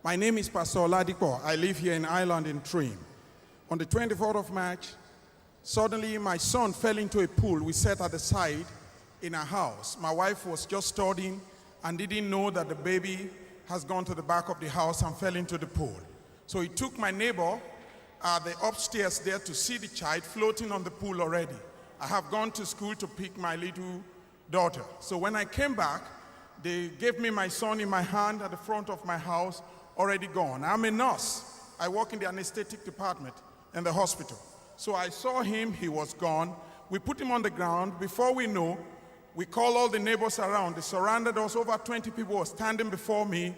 My name is Pastor Oladipo. I live here in Ireland in Trim. On the 24th of March, suddenly my son fell into a pool. We sat at the side in our house. My wife was just studying and didn't know that the baby has gone to the back of the house and fell into the pool. So he took my neighbor the upstairs there to see the child floating on the pool already. I have gone to school to pick my little daughter. So when I came back, they gave me my son in my hand at the front of my house, already gone. I'm a nurse. I work in the anesthetic department in the hospital. So I saw him, he was gone. We put him on the ground. Before we know, we called all the neighbors around. They surrounded us. Over 20 people were standing before me,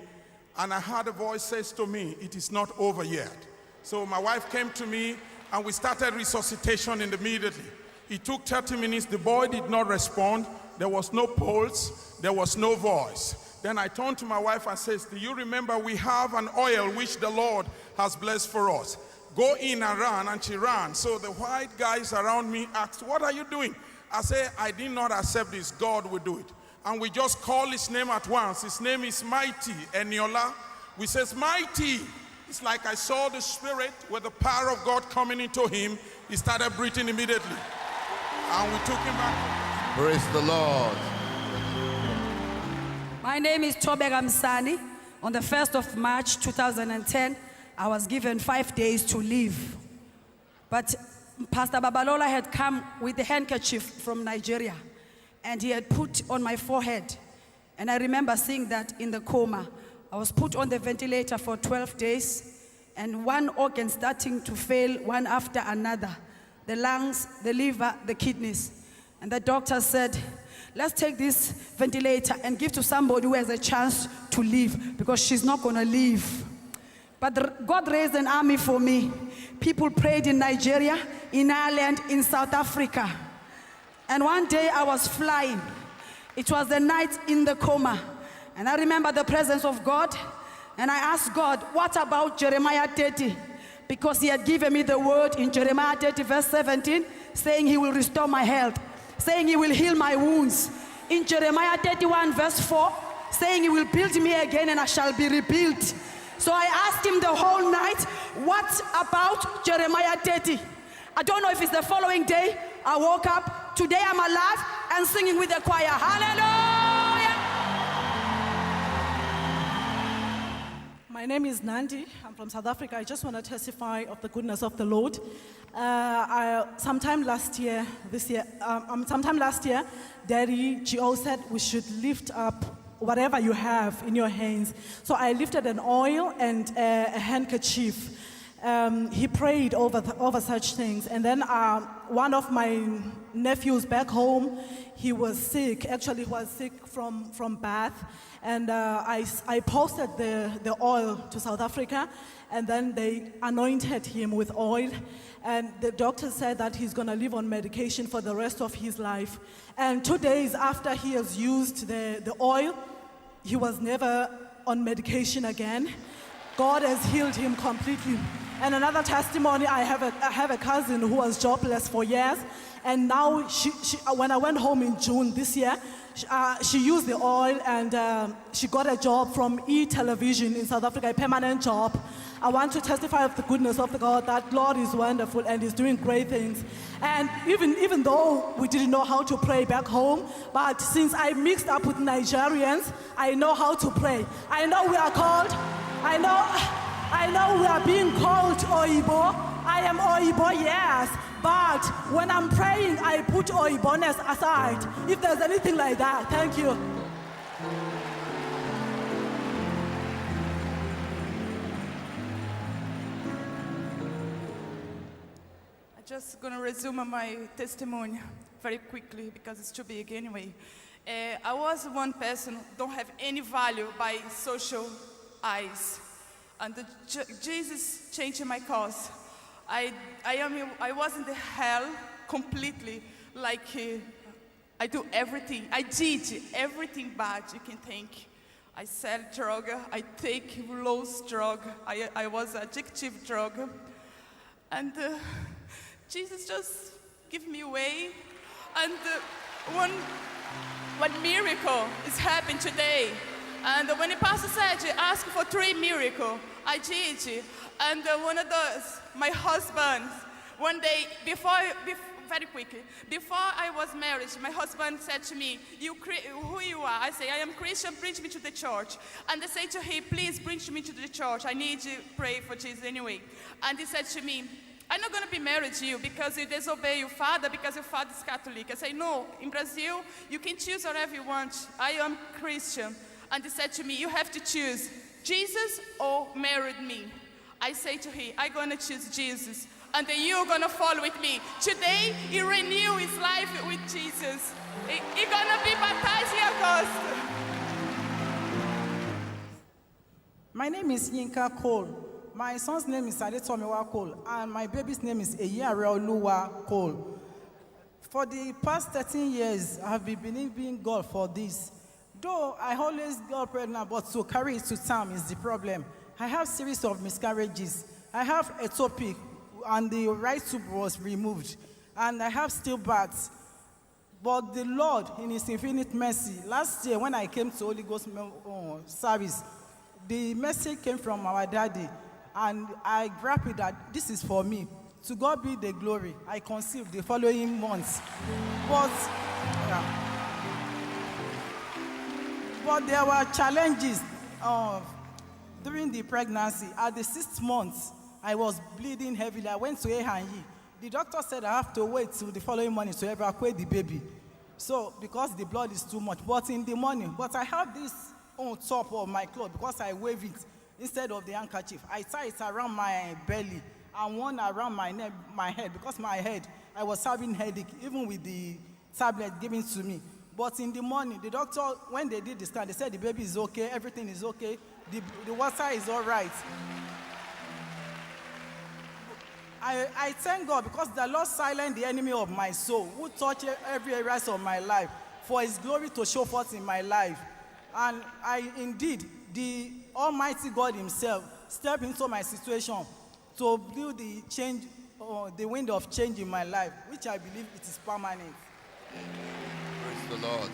and I heard a voice says to me, "It is not over yet." So my wife came to me, and we started resuscitation immediately. It took 30 minutes. The boy did not respond. There was no pulse. There was no voice. Then I turned to my wife and says, "Do you remember we have an oil which the Lord has blessed for us? Go in and run." And she ran. So the white guys around me asked, "What are you doing?" I said, "I did not accept this. God will do it." And we just call his name at once. His name is Mighty Eniola. We says, "Mighty." It's like I saw the Spirit with the power of God coming into him. He started breathing immediately. And we took him back. Praise the Lord. My name is Tobega Msani. On the 1st of March 2010, I was given 5 days to live. But Pastor Babalola had come with a handkerchief from Nigeria, and he had put on my forehead. And I remember seeing that in the coma. I was put on the ventilator for 12 days, and one organ starting to fail one after another. The lungs, the liver, the kidneys. And the doctor said, "Let's take this ventilator and give to somebody who has a chance to live, because she's not going to live." But God raised an army for me. People prayed in Nigeria, in Ireland, in South Africa. And one day I was flying. It was the night in the coma. And I remember the presence of God. And I asked God, "What about Jeremiah 30? Because he had given me the word in Jeremiah 30 verse 17, saying he will restore my health, saying he will heal my wounds. In Jeremiah 31 verse 4, saying he will build me again and I shall be rebuilt." So I asked him the whole night, "What about Jeremiah 30? I don't know if it's the following day. I woke up. Today I'm alive and singing with the choir. Hallelujah. My name is Nandi. I'm from South Africa. I just want to testify of the goodness of the Lord. Sometime last year, Daddy G.O. said we should lift up whatever you have in your hands. So I lifted an oil and a handkerchief. He prayed over such things. And then one of my nephews back home, he was sick. Actually, he was sick from Bath. And I posted the oil to South Africa, and then they anointed him with oil. And the doctor said that he's going to live on medication for the rest of his life. And 2 days after he has used the oil, he was never on medication again. God has healed him completely. And another testimony, I have a cousin who was jobless for years, and now she when I went home in June this year, she used the oil, and she got a job from E-Television in South Africa, a permanent job. I want to testify of the goodness of the God, that Lord is wonderful and is doing great things. And even though we didn't know how to pray back home, but since I mixed up with Nigerians, I know how to pray. I know we are called, I know we are being called Oibo. I am Oibo, yes. But when I'm praying, I put Oiboness aside. If there's anything like that, thank you. I'm just going to resume my testimony very quickly because it's too big anyway. I was one person who don't have any value by social eyes. And Jesus changed my cause. I was in the hell completely, like I do everything. I did everything bad you can think. I sell drug, I take loose drug, I was addictive drug. And Jesus just give me away. And one miracle is happening today. And when the pastor said, ask for 3 miracles, I did. And one of those, my husband, one day, very quickly, before I was married, my husband said to me, who you are? I say, I am Christian, bring me to the church. And I say to him, please bring me to the church. I need to pray for Jesus anyway. And he said to me, I'm not going to be married to you because you disobey your father because your father is Catholic. I say, no, in Brazil, you can choose whatever you want. I am Christian. And he said to me, you have to choose Jesus or marry me. I say to him, I'm going to choose Jesus. And then you're going to follow with me. Today, he renewed his life with Jesus. He's going to be baptized in August. My name is Yinka Cole. My son's name is Adetomiwa Cole, and my baby's name is Eyareoluwa Cole. For the past 13 years, I have been believing God for this. Though I always got pregnant, but to carry it to term is the problem. I have series of miscarriages. I have ectopic, and the right tube was removed, and I have stillbirths. But the Lord, in His infinite mercy, last year when I came to Holy Ghost service, the message came from our daddy, and I grabbed it that this is for me. To God be the glory. I conceived the following months. But there were challenges during the pregnancy. At the 6th month, I was bleeding heavily. I went to A&E. The doctor said I have to wait till the following morning to evacuate the baby. So, because the blood is too much. But in the morning, I have this on top of my clothes because I wave it instead of the handkerchief. I tie it around my belly and one around my neck, my head, because my head, I was having headache, even with the tablet given to me. But in the morning, the doctor, when they did the scan, they said the baby is okay, everything is okay, the water is all right. I thank God because the Lord silenced the enemy of my soul, who touched every area of my life, for His glory to show forth in my life. And indeed, the Almighty God Himself stepped into my situation to build the change, the wind of change in my life, which I believe it is permanent. Praise the Lord.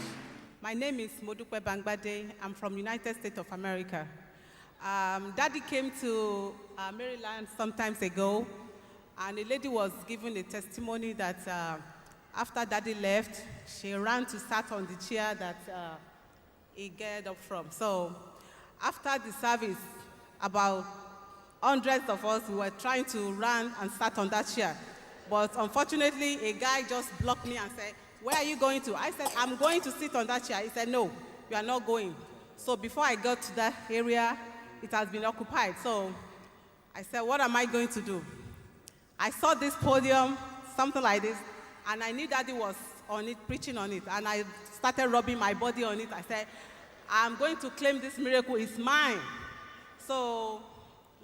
My name is Modupe Bangbade. I'm from United States of America. Daddy came to Maryland some time ago, and a lady was giving a testimony that after Daddy left, she ran to sat on the chair that he get up from. So after the service, about hundreds of us, we were trying to run and sat on that chair. But unfortunately, a guy just blocked me and said, "Where are you going to?" I said, "I'm going to sit on that chair." He said, "No, you are not going." So before I got to that area, it has been occupied. So I said, what am I going to do? I saw this podium, something like this, and I knew Daddy was on it, preaching on it. And I started rubbing my body on it. I said, I'm going to claim this miracle is mine. So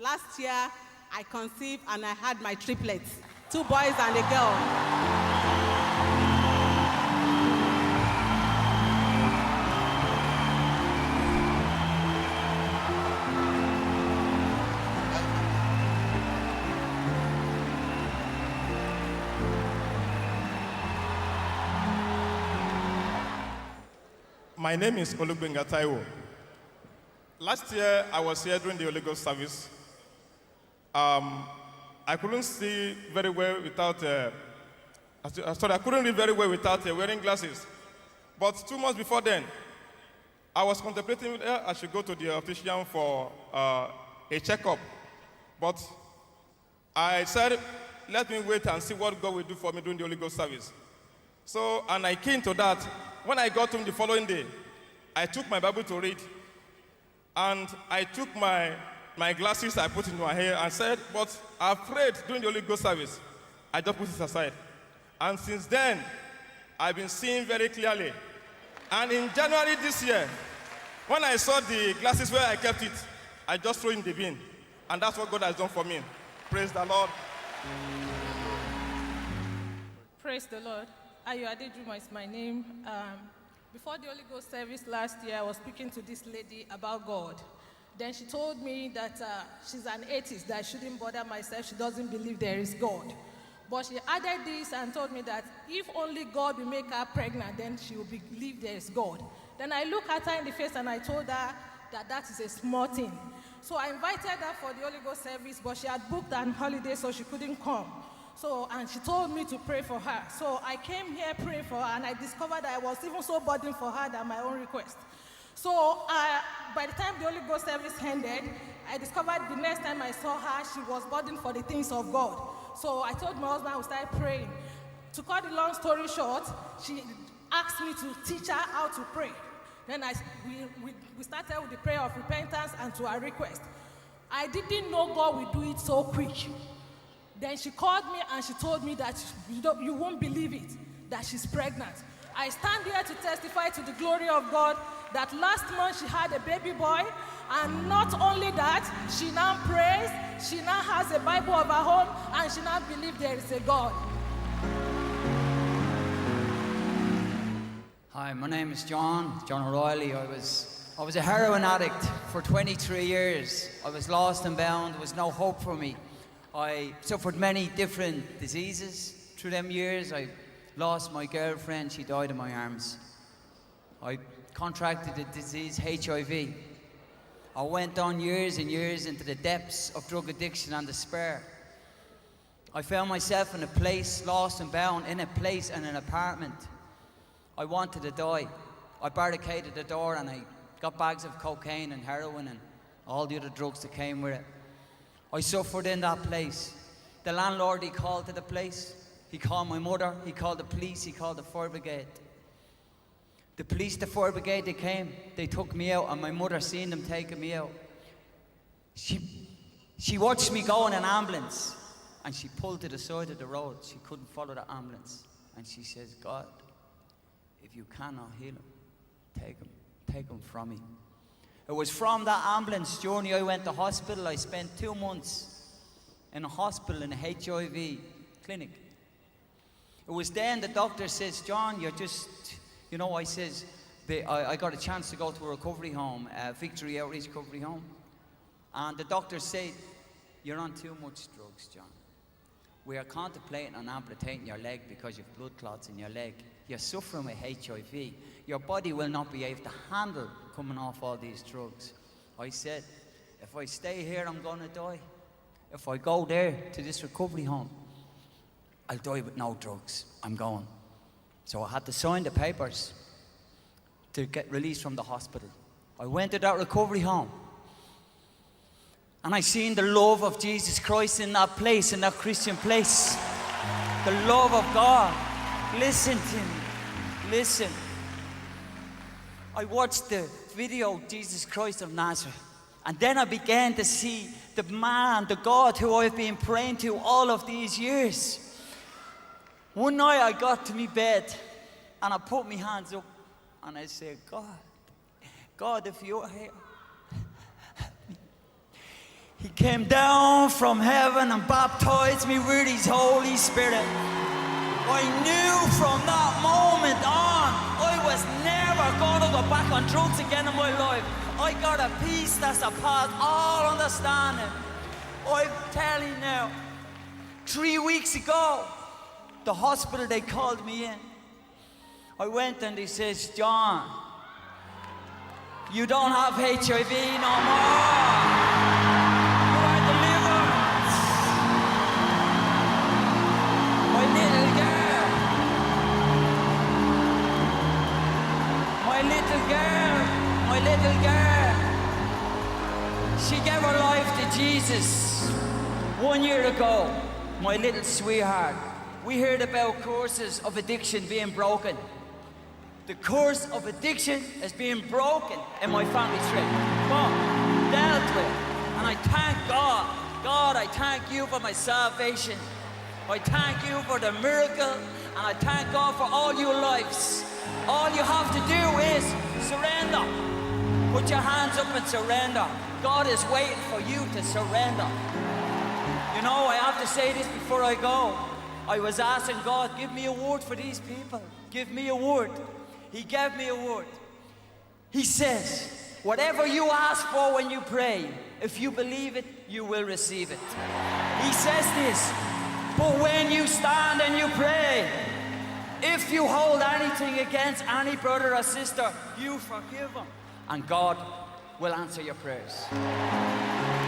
last year, I conceived and I had my triplets, 2 boys and a girl. My name is Olugbenga Taiwo. Last year, I was here during the Holy Ghost service. I couldn't see very well without, I couldn't read very well without wearing glasses. But 2 months before then, I was contemplating whether I should go to the optician for a checkup. But I said, let me wait and see what God will do for me during the Holy Ghost service. So, and I came to that. When I got home the following day, I took my Bible to read, and I took my glasses, I put it in my hair, and said, but I prayed during the Holy Ghost service. I just put it aside. And since then, I've been seeing very clearly. And in January this year, when I saw the glasses where I kept it, I just threw in the bin. And that's what God has done for me. Praise the Lord. Praise the Lord. Ayo Adejuma is my name. Before the Holy Ghost service last year, I was speaking to this lady about God. Then she told me that she's an atheist, that I shouldn't bother myself. She doesn't believe there is God. But she added this and told me that if only God will make her pregnant, then she will believe there is God. Then I looked at her in the face and I told her, that is a small thing. So I invited her for the Holy Ghost service, but she had booked an holiday, so she couldn't come. So, and she told me to pray for her. So I came here praying for her, and I discovered that I was even so burdened for her than my own request. So by the time the Holy Ghost service ended, I discovered the next time I saw her, she was burdened for the things of God. So I told my husband I would start praying. To cut the long story short, she asked me to teach her how to pray. Then we started with the prayer of repentance and to our request. I didn't know God would do it so quick. Then she called me and she told me that you won't believe it, that she's pregnant. I stand here to testify to the glory of God that last month she had a baby boy, and not only that, she now prays, she now has a Bible of her own, and she now believes there is a God. Hi, my name is John O'Reilly. I was a heroin addict for 23 years. I was lost and bound. There was no hope for me. I suffered many different diseases through them years. I lost my girlfriend. She died in my arms. I contracted the disease HIV. I went on years and years into the depths of drug addiction and despair. I found myself in a place, lost and bound, in a place in an apartment. I wanted to die. I barricaded the door and I got bags of cocaine and heroin and all the other drugs that came with it. I suffered in that place. The landlord, he called to the place. He called my mother. He called the police. He called the fire brigade. The police, the fire brigade, they came. They took me out, and my mother seen them taking me out. She watched me go in an ambulance, and she pulled to the side of the road. She couldn't follow the ambulance. And she says, God, if you cannot heal him, take him from me. It was from that ambulance journey I went to hospital. I spent 2 months in a hospital in a HIV clinic. It was then the doctor says, John, you're just, I says, I got a chance to go to a recovery home, Victory Outreach Recovery Home. And the doctor said, you're on too much drugs, John. We are contemplating on amputating your leg because you have blood clots in your leg. You're suffering with HIV. Your body will not be able to handle coming off all these drugs. I said, if I stay here, I'm going to die. If I go there to this recovery home, I'll die with no drugs. I'm going. So I had to sign the papers to get released from the hospital. I went to that recovery home. And I seen the love of Jesus Christ in that place, in that Christian place. The love of God. Listen to me. Listen. I watched the video, Jesus Christ of Nazareth. And then I began to see the man, the God who I've been praying to all of these years. One night I got to my bed and I put my hands up and I said, God, if you're here, He came down from heaven and baptized me with His Holy Spirit. I knew from that moment on, I was never going to go back on drugs again in my life. I got a peace that's apart all understanding. I'm telling you now, 3 weeks ago, the hospital, they called me in. I went and they says, John, you don't have HIV no more. My little girl, she gave her life to Jesus 1 year ago, my little sweetheart. We heard about curses of addiction being broken. The curse of addiction is being broken in my family tree. Dealt with. And I thank God. God, I thank you for my salvation. I thank you for the miracle, and I thank God for all your lives. All you have to do is surrender. Put your hands up and surrender. God is waiting for you to surrender. I have to say this before I go. I was asking God, give me a word for these people. Give me a word. He gave me a word. He says, whatever you ask for when you pray, if you believe it, you will receive it. He says this, but when you stand and you pray, if you hold anything against any brother or sister, you forgive them. And God will answer your prayers.